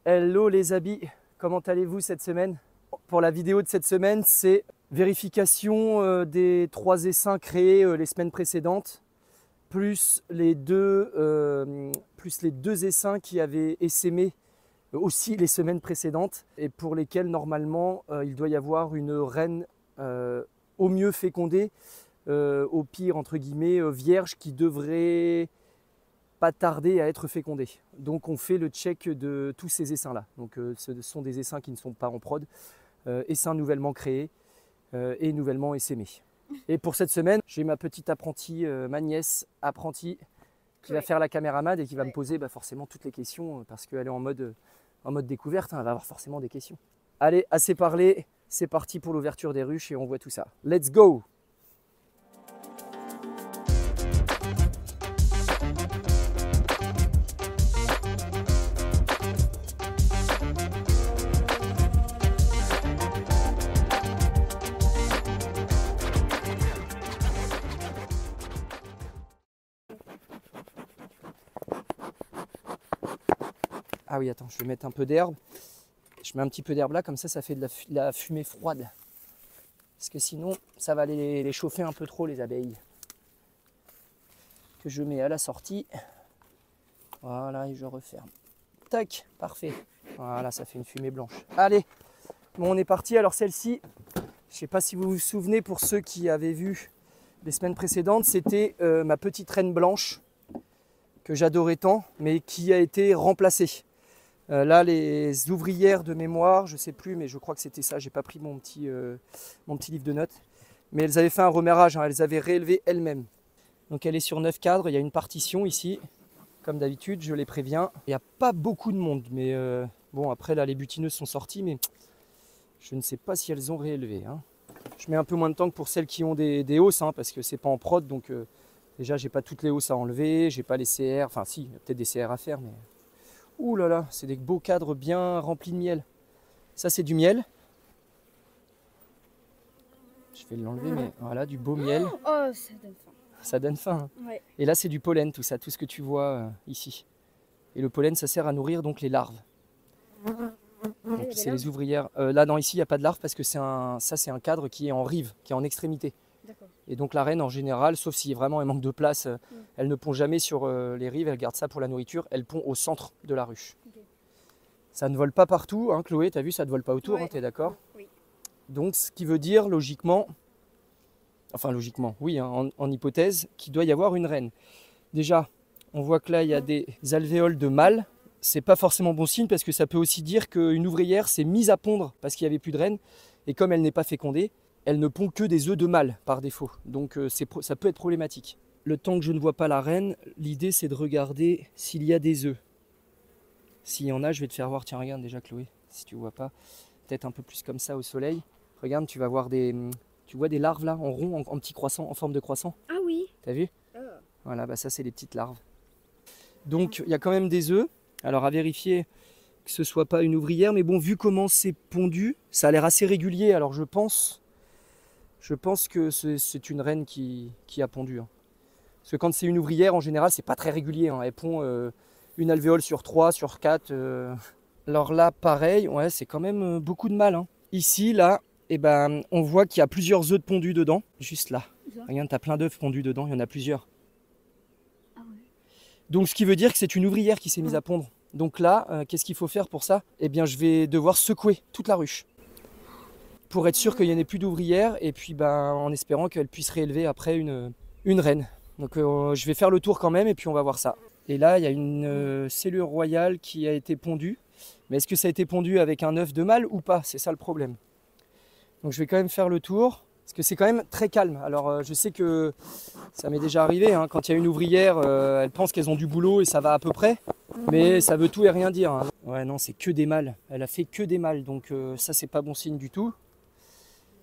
Hello les habits, comment allez-vous cette semaine? Pour la vidéo de cette semaine, c'est vérification des 3 essaims créés les semaines précédentes, plus les deux essaims qui avaient essaimé aussi les semaines précédentes et pour lesquels normalement il doit y avoir une reine au mieux fécondée, au pire entre guillemets vierge qui devrait pas tarder à être fécondée. Donc on fait le check de tous ces essaims là. Donc ce sont des essaims qui ne sont pas en prod, essaims nouvellement créés et nouvellement essaimés. Et pour cette semaine, j'ai ma petite apprentie, ma nièce apprentie, qui va faire la caméraman et qui va me poser forcément toutes les questions parce qu'elle est en mode découverte, hein, elle va avoir forcément des questions. Allez, assez parlé, c'est parti pour l'ouverture des ruches et on voit tout ça. Let's go! Ah oui, attends, je vais mettre un peu d'herbe. Je mets un petit peu d'herbe là, comme ça fait de la fumée froide. Parce que sinon, ça va les chauffer un peu trop, les abeilles. Que je mets à la sortie. Voilà, et je referme. Tac, parfait. Voilà, ça fait une fumée blanche. Allez, bon, on est parti. Alors celle-ci, je ne sais pas si vous vous souvenez, pour ceux qui avaient vu les semaines précédentes, c'était ma petite reine blanche, que j'adorais tant, mais qui a été remplacée. Là, les ouvrières de mémoire, je ne sais plus, mais je crois que c'était ça, j'ai pas pris mon petit livre de notes. Mais elles avaient fait un remérage, hein, elles avaient réélevé elles-mêmes. Donc elle est sur 9 cadres, il y a une partition ici, comme d'habitude, je les préviens. Il n'y a pas beaucoup de monde, mais bon, après là, les butineuses sont sorties, mais je ne sais pas si elles ont réélevé. Hein. Je mets un peu moins de temps que pour celles qui ont des hausses, hein, parce que c'est pas en prod, donc déjà, j'ai pas toutes les hausses à enlever, j'ai pas les CR, enfin si, il y a peut-être des CR à faire, mais... Ouh là là, c'est des beaux cadres bien remplis de miel. Ça, c'est du miel. Je vais l'enlever, mais voilà, du beau miel. Oh, ça donne faim. Ça donne faim. Hein. Ouais. Et là, c'est du pollen, tout ça, tout ce que tu vois ici. Et le pollen, ça sert à nourrir donc les larves. Donc, c'est les ouvrières. Là, non, ici, il n'y a pas de larves parce que ça, c'est un cadre qui est en rive, qui est en extrémité. Et donc la reine en général, sauf si vraiment elle manque de place, elle ne pond jamais sur les rives, elle garde ça pour la nourriture, elle pond au centre de la ruche. Okay. Ça ne vole pas partout, hein, Chloé, tu as vu, ça ne vole pas autour, ouais. Hein, tu es d'accord? Oui. Donc ce qui veut dire logiquement, oui, hein, en hypothèse, qu'il doit y avoir une reine. Déjà, on voit que là il y a des alvéoles de mâles, c'est pas forcément bon signe parce que ça peut aussi dire qu'une ouvrière s'est mise à pondre parce qu'il n'y avait plus de reine, et comme elle n'est pas fécondée, elle ne pond que des œufs de mâle par défaut, donc ça peut être problématique. Le temps que je ne vois pas la reine, l'idée c'est de regarder s'il y a des œufs. S'il y en a, je vais te faire voir, tiens regarde déjà Chloé, si tu ne vois pas, peut-être un peu plus comme ça au soleil. Regarde, tu vas voir tu vois des larves là, en rond, en petits croissants, en forme de croissant. Ah oui. T'as vu? Voilà, ça c'est les petites larves. Donc il y a quand même des œufs, alors à vérifier que ce ne soit pas une ouvrière, mais bon, vu comment c'est pondu, ça a l'air assez régulier, alors je pense que c'est une reine qui a pondu. Hein. Parce que quand c'est une ouvrière, en général, c'est pas très régulier. Hein. Elle pond une alvéole sur 3, sur 4. Alors là, pareil, ouais, c'est quand même beaucoup de mâles. Hein. Ici, là, on voit qu'il y a plusieurs œufs de pondus dedans. Juste là. Regarde, tu as plein d'œufs pondus dedans, il y en a plusieurs. Ah ouais. Donc ce qui veut dire que c'est une ouvrière qui s'est mise à pondre. Donc là, qu'est-ce qu'il faut faire pour ça? Eh bien, je vais devoir secouer toute la ruche. Pour être sûr qu'il n'y en ait plus d'ouvrières et puis en espérant qu'elle puisse réélever après une reine. Donc je vais faire le tour quand même et puis on va voir ça. Et là il y a une cellule royale qui a été pondue. Mais est-ce que ça a été pondu avec un œuf de mâle ou pas? C'est ça le problème. Donc je vais quand même faire le tour parce que c'est quand même très calme. Alors je sais que ça m'est déjà arrivé, hein, quand il y a une ouvrière, elle pense qu'elles ont du boulot et ça va à peu près. Mais ça veut tout et rien dire. Hein. Ouais non, c'est que des mâles. Elle a fait que des mâles donc ça c'est pas bon signe du tout.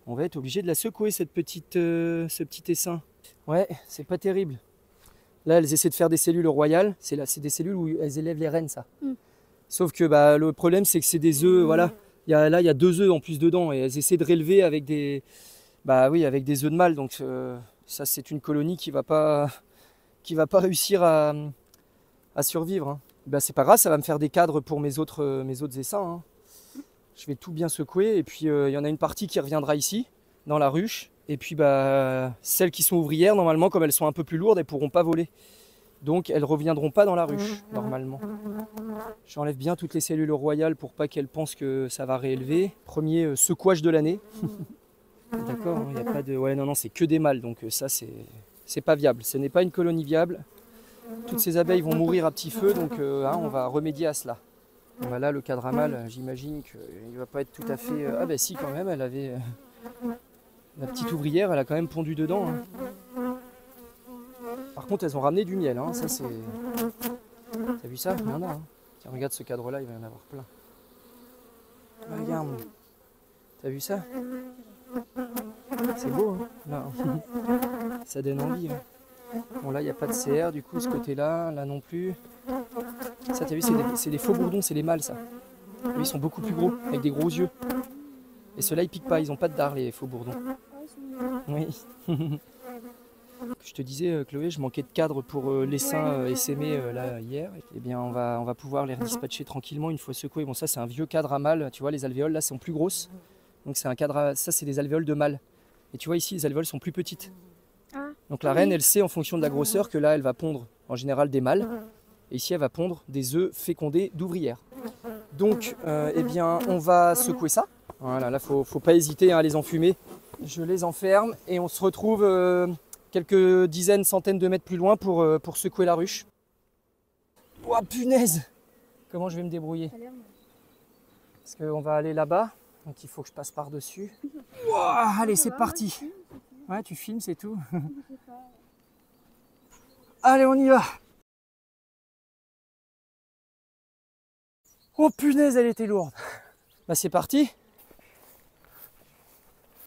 On va être obligé de la secouer, ce petit essaim. Ouais, c'est pas terrible. Là, elles essaient de faire des cellules royales. C'est des cellules où elles élèvent les reines, ça. Sauf que le problème, c'est que c'est des œufs, voilà. Là, il y a 2 œufs en plus dedans. Et elles essaient de réélever avec des œufs de mâle. Donc ça, c'est une colonie qui va pas réussir à survivre. Hein. Bah, c'est pas grave, ça va me faire des cadres pour mes autres essaims, hein. Je vais tout bien secouer et puis il y en a une partie qui reviendra ici, dans la ruche. Et puis bah, celles qui sont ouvrières, normalement, comme elles sont un peu plus lourdes, elles ne pourront pas voler. Donc elles ne reviendront pas dans la ruche, normalement. J'enlève bien toutes les cellules royales pour pas qu'elles pensent que ça va réélever. Premier secouage de l'année. D'accord, il n'y a pas de... Ouais, non, c'est que des mâles, donc ça, c'est pas viable. Ce n'est pas une colonie viable. Toutes ces abeilles vont mourir à petit feu, donc on va remédier à cela. Voilà, le cadre à mâle, j'imagine qu'il ne va pas être tout à fait... Ah ben si, quand même, elle avait... La petite ouvrière, elle a quand même pondu dedans, hein. Par contre, elles ont ramené du miel, hein. Ça c'est... T'as vu ça? Il y en a, hein. Tiens, regarde ce cadre-là, il va y en avoir plein. Regarde. T'as vu ça? C'est beau, hein, là. Ça donne envie, hein. Bon, là, il n'y a pas de CR, du coup, ce côté-là, là non plus. Ça, t'as vu, c'est des faux bourdons, c'est les mâles, ça. Eux, ils sont beaucoup plus gros, avec des gros yeux. Et ceux-là, ils piquent pas, ils n'ont pas de dard, les faux bourdons. Oui. Je te disais, Chloé, je manquais de cadre pour l'essaim essaimé là hier. Eh bien, on va pouvoir les redispatcher tranquillement une fois secoués. Bon, ça, c'est un vieux cadre à mâle. Tu vois, les alvéoles, là, sont plus grosses. Donc, c'est un cadre ça, c'est des alvéoles de mâle. Et tu vois, ici, les alvéoles sont plus petites. Donc, la reine, elle sait, en fonction de la grosseur, que là, elle va pondre, en général, des mâles. Et ici, elle va pondre des œufs fécondés d'ouvrières. Donc, eh bien, on va secouer ça. Voilà, là, faut pas hésiter à les enfumer. Je les enferme et on se retrouve quelques dizaines, centaines de mètres plus loin pour secouer la ruche. Oh punaise! Comment je vais me débrouiller? Parce qu'on va aller là-bas, donc il faut que je passe par-dessus. Wow, allez, c'est parti! Ouais, tu filmes, c'est tout. Allez, on y va! Oh punaise, elle était lourde! Bah c'est parti!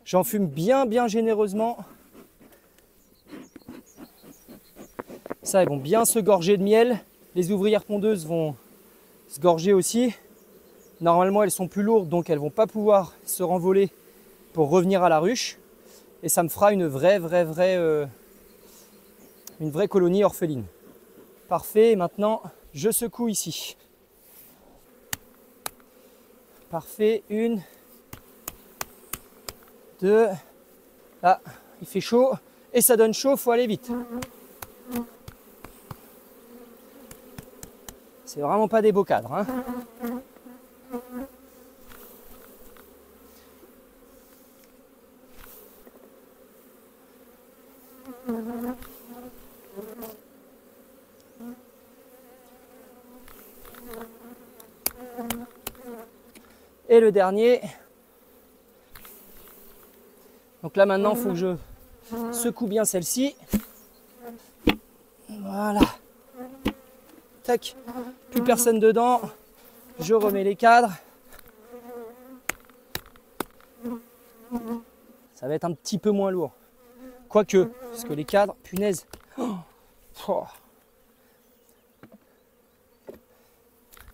J'enfume bien généreusement. Ça, elles vont bien se gorger de miel. Les ouvrières pondeuses vont se gorger aussi. Normalement, elles sont plus lourdes, donc elles ne vont pas pouvoir se renvoler pour revenir à la ruche. Et ça me fera une vraie colonie orpheline. Parfait, maintenant, je secoue ici. Parfait, 1, 2, là, il fait chaud. Et ça donne chaud, il faut aller vite. C'est vraiment pas des beaux cadres, hein. Et le dernier. Donc là maintenant, il faut que je secoue bien celle-ci. Voilà. Tac. Plus personne dedans. Je remets les cadres. Ça va être un petit peu moins lourd. Quoique, parce que les cadres, punaise. Oh.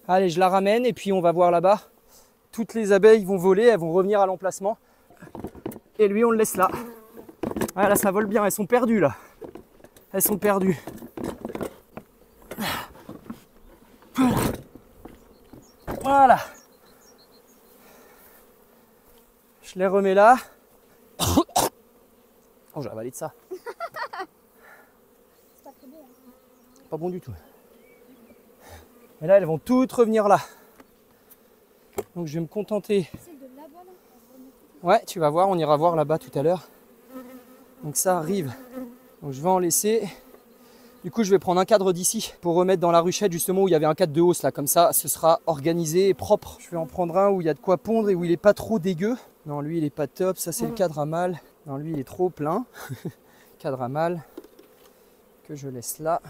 Allez, je la ramène et puis on va voir là-bas. Toutes les abeilles vont voler, elles vont revenir à l'emplacement. Et lui, on le laisse là. Voilà, ça vole bien, elles sont perdues là. Elles sont perdues. Voilà. Je les remets là. Oh, j'ai avalé de ça. C'est pas très bon. Pas bon du tout. Et là, elles vont toutes revenir là. Donc je vais me contenter. Celle de là-bas, là, Ouais, tu vas voir, on ira voir là-bas tout à l'heure. Donc ça arrive. Donc je vais en laisser. Du coup, je vais prendre un cadre d'ici pour remettre dans la ruchette justement où il y avait un cadre de hausse là. Comme ça, ce sera organisé et propre. Je vais en prendre un où il y a de quoi pondre et où il n'est pas trop dégueu. Non, lui, il est pas top. Ça, c'est le cadre à mâle. Non, lui, il est trop plein. Cadre à mâle que je laisse là.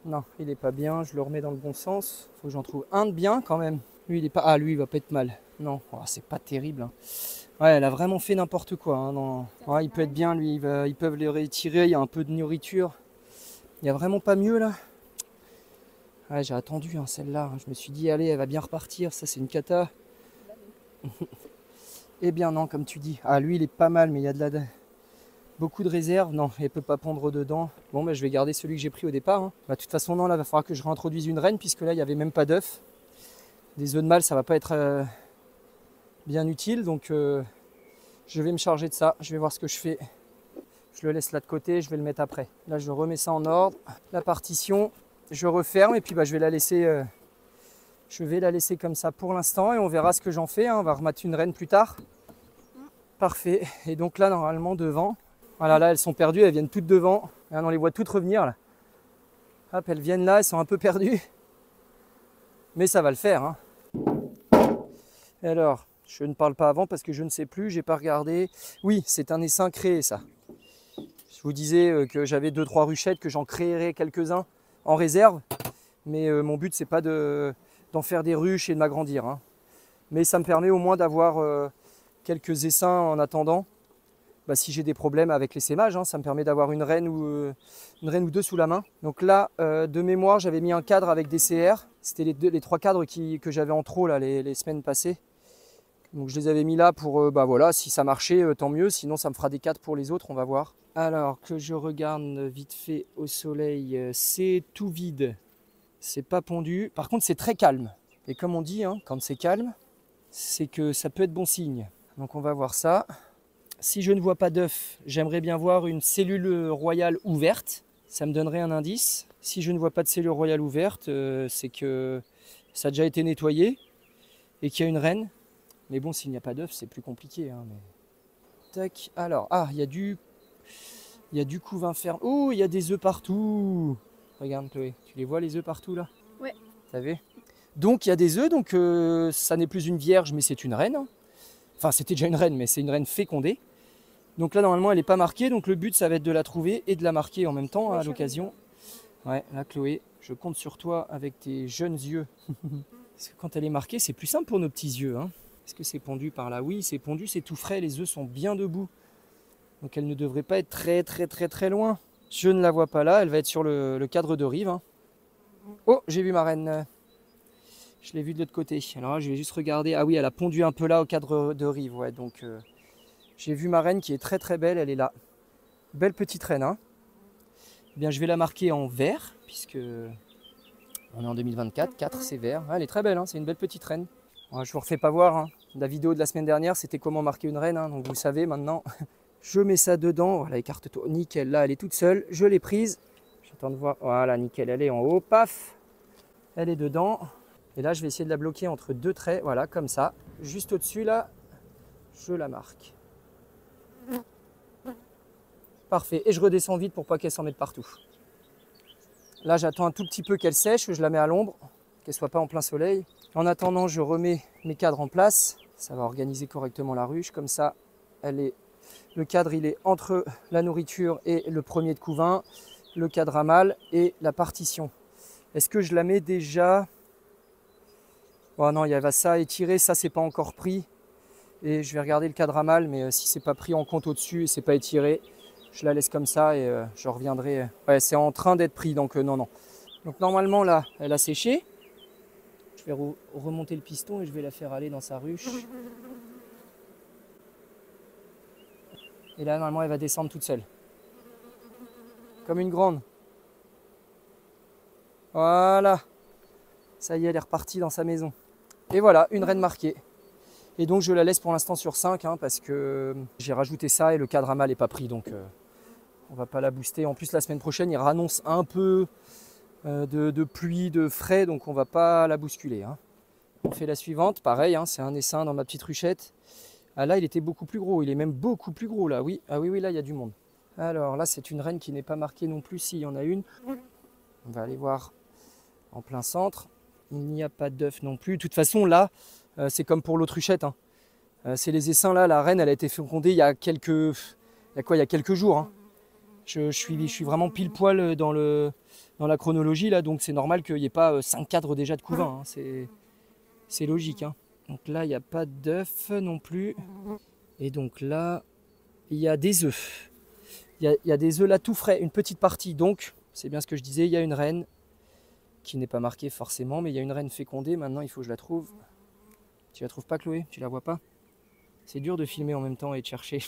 Non, il est pas bien. Je le remets dans le bon sens. Faut que j'en trouve un de bien quand même. Lui, il est pas. Ah, lui, il va pas être mal. Non, oh, c'est pas terrible, hein. Ouais, elle a vraiment fait n'importe quoi, hein, non. Ouais, il peut être bien, lui. Ils peuvent les retirer. Il y a un peu de nourriture. Il n'y a vraiment pas mieux là. Ouais, j'ai attendu hein, celle-là. Je me suis dit, allez, elle va bien repartir. Ça, c'est une cata. Eh bien non, comme tu dis. Ah, lui, il est pas mal, mais il y a de la... Beaucoup de réserves. Non, elle ne peut pas pondre dedans. Bon, bah, je vais garder celui que j'ai pris au départ. Hein. Bah, de toute façon, non, là, il va falloir que je réintroduise une reine, puisque là, il n'y avait même pas d'œufs. Des œufs de mâle, ça va pas être bien utile. Donc, je vais me charger de ça. Je vais voir ce que je fais. Je le laisse là de côté, je vais le mettre après. Là, je remets ça en ordre. La partition, je referme et puis bah, je vais la laisser comme ça pour l'instant et on verra ce que j'en fais. Hein. On va remettre une reine plus tard. Parfait. Et donc là, normalement, devant. Voilà, là, elles sont perdues, elles viennent toutes devant. Là, on les voit toutes revenir. Là. Hop, elles viennent là, elles sont un peu perdues. Mais ça va le faire. Hein. Et alors, je ne parle pas avant parce que je ne sais plus, j'ai pas regardé. Oui, c'est un essaim créé, ça. Je vous disais que j'avais 2-3 ruchettes, que j'en créerais quelques-uns en réserve. Mais mon but, c'est pas d'en faire des ruches et de m'agrandir. Hein. Mais ça me permet au moins d'avoir quelques essaims en attendant. Bah, si j'ai des problèmes avec l'essaimage, hein, ça me permet d'avoir une reine ou deux sous la main. Donc là, de mémoire, j'avais mis un cadre avec des CR. C'était les 3 cadres que j'avais en trop là, les semaines passées. Donc je les avais mis là pour, bah voilà, si ça marchait, tant mieux. Sinon, ça me fera des cadres pour les autres, on va voir. Alors que je regarde vite fait au soleil, c'est tout vide. C'est pas pondu. Par contre, c'est très calme. Et comme on dit, hein, quand c'est calme, c'est que ça peut être bon signe. Donc on va voir ça. Si je ne vois pas d'œuf, j'aimerais bien voir une cellule royale ouverte. Ça me donnerait un indice. Si je ne vois pas de cellule royale ouverte, c'est que ça a déjà été nettoyé et qu'il y a une reine. Mais bon, s'il n'y a pas d'œuf, c'est plus compliqué. Hein, mais... Tac. Alors, il y a du couvain ferme. Oh, il y a des œufs partout. Regarde Chloé, tu les vois les œufs partout là? Ouais. T'as vu? Donc il y a des œufs, donc ça n'est plus une vierge, mais c'est une reine. Hein. Enfin, c'était déjà une reine, mais c'est une reine fécondée. Donc là, normalement, elle n'est pas marquée. Donc le but, ça va être de la trouver et de la marquer en même temps, hein, à l'occasion. Ouais, là, Chloé, je compte sur toi avec tes jeunes yeux. Parce que quand elle est marquée, c'est plus simple pour nos petits yeux. Hein. Est-ce que c'est pondu par là? Oui, c'est pondu, c'est tout frais. Les œufs sont bien debout. Donc elle ne devrait pas être très loin. Je ne la vois pas là. Elle va être sur le cadre de rive. Hein. Oh, j'ai vu ma reine. Je l'ai vue de l'autre côté. Alors là, je vais juste regarder. Ah oui, elle a pondu un peu là au cadre de rive. Ouais, donc j'ai vu ma reine qui est très belle. Elle est là. Belle petite reine. Hein. Eh bien, je vais la marquer en vert, puisque on est en 2024. 4, c'est vert. Ah, elle est très belle. Hein. C'est une belle petite reine. Ouais, je vous refais pas voir. Hein. La vidéo de la semaine dernière, c'était comment marquer une reine. Hein. Donc vous savez maintenant. Je mets ça dedans. Voilà, écarte-toi. Nickel. Là, elle est toute seule. Je l'ai prise. J'attends de voir. Voilà, nickel. Elle est en haut. Paf. Elle est dedans. Et là, je vais essayer de la bloquer entre 2 traits. Voilà, comme ça. Juste au-dessus, là, je la marque. Parfait. Et je redescends vite pour pas qu'elle s'en mette partout. Là, j'attends un tout petit peu qu'elle sèche. Je la mets à l'ombre, qu'elle soit pas en plein soleil. En attendant, je remets mes cadres en place. Ça va organiser correctement la ruche. Comme ça, le cadre, il est entre la nourriture et le premier de couvain. Le cadre à mâle et la partition. Est-ce que je la mets déjà? Oh non, il y a ça étiré. Ça, c'est pas encore pris. Et je vais regarder le cadre à mâle. Mais si c'est pas pris en compte au-dessus et c'est pas étiré, je la laisse comme ça et je reviendrai. Ouais, c'est en train d'être pris, donc non. Donc normalement, là, elle a séché. Je vais remonter le piston et je vais la faire aller dans sa ruche. Et là, normalement, elle va descendre toute seule. Comme une grande. Voilà. Ça y est, elle est repartie dans sa maison. Et voilà, une reine marquée. Et donc, je la laisse pour l'instant sur 5, hein, parce que j'ai rajouté ça et le cadre à mâle n'est pas pris. Donc, on va pas la booster. En plus, la semaine prochaine, il annonce un peu de pluie, de frais, donc on va pas la bousculer. Hein. On fait la suivante, pareil, hein, c'est un essaim dans ma petite ruchette. Ah là, il était beaucoup plus gros, il est même beaucoup plus gros là, oui. Ah oui, là, il y a du monde. Alors là, c'est une reine qui n'est pas marquée non plus, s'il y en a une. On va aller voir en plein centre. Il n'y a pas d'œuf non plus. De toute façon, là, c'est comme pour l'autre ruchette. Hein. C'est les essaims là, la reine, elle a été fécondée il y a quelques jours. Hein. Je suis vraiment pile poil dans la chronologie là, donc c'est normal qu'il n'y ait pas 5 cadres déjà de couvain. Hein. C'est logique. Hein. Donc là, il n'y a pas d'œufs non plus. Et donc là, il y a des œufs. Il y a des œufs là tout frais, une petite partie. Donc, c'est bien ce que je disais, il y a une reine qui n'est pas marquée forcément, mais il y a une reine fécondée. Maintenant, il faut que je la trouve. Tu la trouves pas, Chloé? Tu la vois pas? C'est dur de filmer en même temps et de chercher.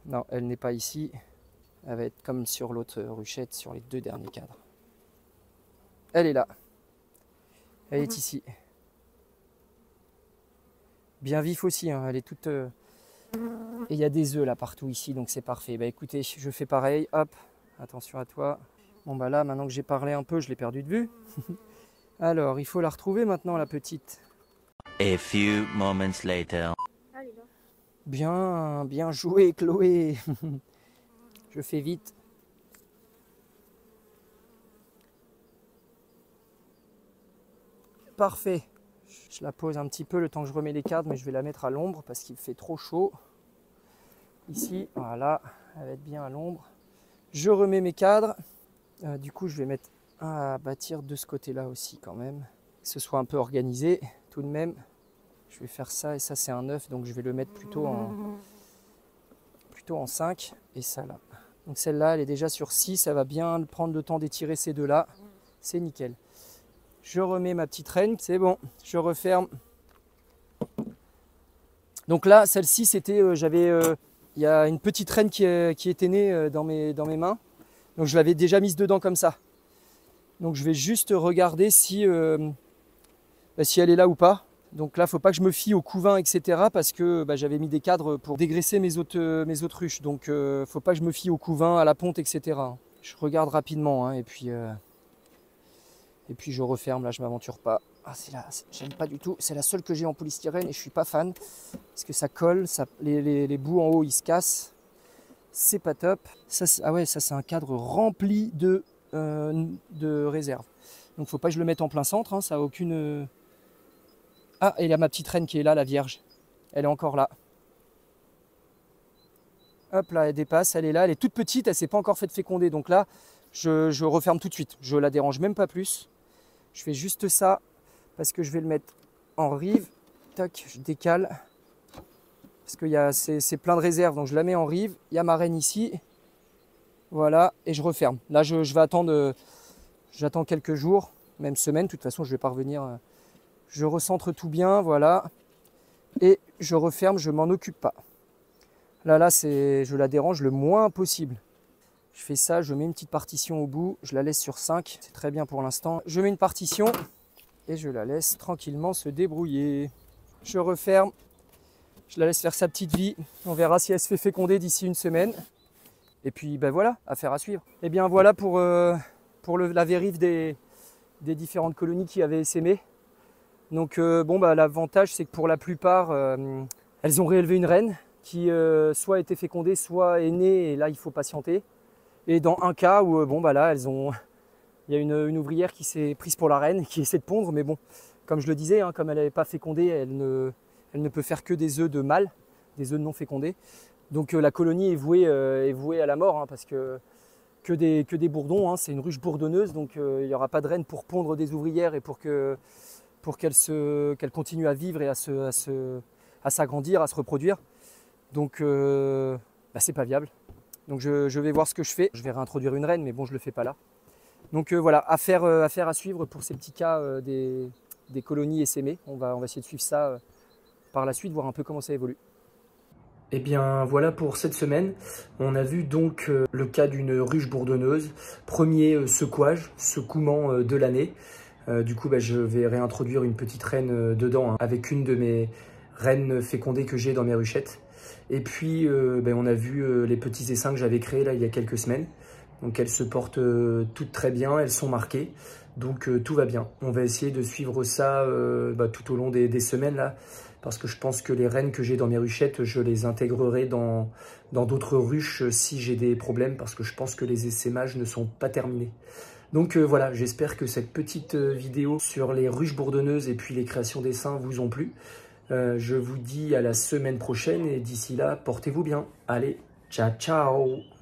Non, elle n'est pas ici. Elle va être comme sur l'autre ruchette, sur les 2 derniers cadres. Elle est là. Elle est ici. Bien vif aussi, hein. Elle est toute... Et il y a des œufs là partout ici, donc c'est parfait. Bah écoutez, je fais pareil. Hop, attention à toi. Bon bah là, maintenant que j'ai parlé un peu, je l'ai perdu de vue. Alors, il faut la retrouver maintenant, la petite. A few moments later. Bien, bien joué, Chloé. Je fais vite. Parfait. Je la pose un petit peu le temps que je remets les cadres, mais je vais la mettre à l'ombre parce qu'il fait trop chaud. Ici, voilà, elle va être bien à l'ombre. Je remets mes cadres. Du coup, je vais mettre un à bâtir de ce côté-là aussi quand même. Que ce soit un peu organisé tout de même. Je vais faire ça et ça c'est un 9, donc je vais le mettre plutôt en 5 et ça là. Donc celle-là, elle est déjà sur 6, elle va bien prendre le temps d'étirer ces deux-là. C'est nickel. Je remets ma petite reine, c'est bon, je referme. Donc là, celle-ci, c'était, il y a une petite reine qui était née dans mes mains. Donc je l'avais déjà mise dedans comme ça. Donc je vais juste regarder si elle est là ou pas. Donc là, il ne faut pas que je me fie au couvain, etc. Parce que j'avais mis des cadres pour dégraisser mes autres ruches. Donc il ne faut pas que je me fie au couvain, à la ponte, etc. Je regarde rapidement, hein, et puis je referme. Là, je ne m'aventure pas. Ah, j'aime pas du tout. C'est la seule que j'ai en polystyrène et je ne suis pas fan. Parce que ça colle, les bouts en haut, ils se cassent. C'est pas top. Ah ouais, ça c'est un cadre rempli de réserve. Donc il ne faut pas que je le mette en plein centre. Hein, ça n'a aucune... Ah, et il y a ma petite reine qui est là, la vierge. Elle est encore là. Hop là, elle dépasse, elle est là. Elle est toute petite, elle ne s'est pas encore fait féconder. Donc là, je referme tout de suite. Je la dérange même pas plus. Je fais juste ça parce que je vais le mettre en rive. Tac, je décale. Parce que c'est plein de réserves, donc je la mets en rive. Il y a ma reine ici. Voilà, et je referme. Là, je vais attendre... J'attends quelques jours, même semaines. De toute façon, je ne vais pas revenir... Je recentre tout bien, voilà. Et je referme, je m'en occupe pas. Là, je la dérange le moins possible. Je fais ça, je mets une petite partition au bout, je la laisse sur 5. C'est très bien pour l'instant. Je mets une partition et je la laisse tranquillement se débrouiller. Je referme, je la laisse faire sa petite vie. On verra si elle se fait féconder d'ici une semaine. Et puis, voilà, affaire à suivre. Et bien voilà pour la vérif des différentes colonies qui avaient essaimé. Donc l'avantage c'est que pour la plupart, elles ont réélevé une reine qui soit a été fécondée, soit est née et là il faut patienter. Et dans un cas où il y a une ouvrière qui s'est prise pour la reine, qui essaie de pondre, mais bon, comme je le disais, hein, comme elle n'avait pas fécondé, elle ne peut faire que des œufs de mâle, des œufs non fécondés. Donc la colonie est vouée à la mort, hein, parce que des bourdons, hein, c'est une ruche bourdonneuse, donc il n'y aura pas de reine pour pondre des ouvrières et pour qu'elle continue à vivre et à s'agrandir, à se reproduire. Donc c'est pas viable. Donc je vais voir ce que je fais. Je vais réintroduire une reine, mais bon, je le fais pas là. Donc voilà, affaire à suivre pour ces petits cas des colonies essaimées. On va essayer de suivre ça par la suite, voir un peu comment ça évolue. Et bien voilà pour cette semaine. On a vu donc le cas d'une ruche bourdonneuse. Premier secouement de l'année. Du coup, je vais réintroduire une petite reine dedans, hein, avec une de mes reines fécondées que j'ai dans mes ruchettes. Et puis, on a vu les petits essaims que j'avais créés là il y a quelques semaines. Donc, elles se portent toutes très bien, elles sont marquées. Donc, tout va bien. On va essayer de suivre ça tout au long des semaines là. Parce que je pense que les reines que j'ai dans mes ruchettes, je les intégrerai dans d'autres ruches si j'ai des problèmes. Parce que je pense que les essaimages ne sont pas terminés. Donc voilà, j'espère que cette petite vidéo sur les ruches bourdonneuses et puis les créations d'essaims vous ont plu. Je vous dis à la semaine prochaine et d'ici là, portez-vous bien. Allez, ciao ciao!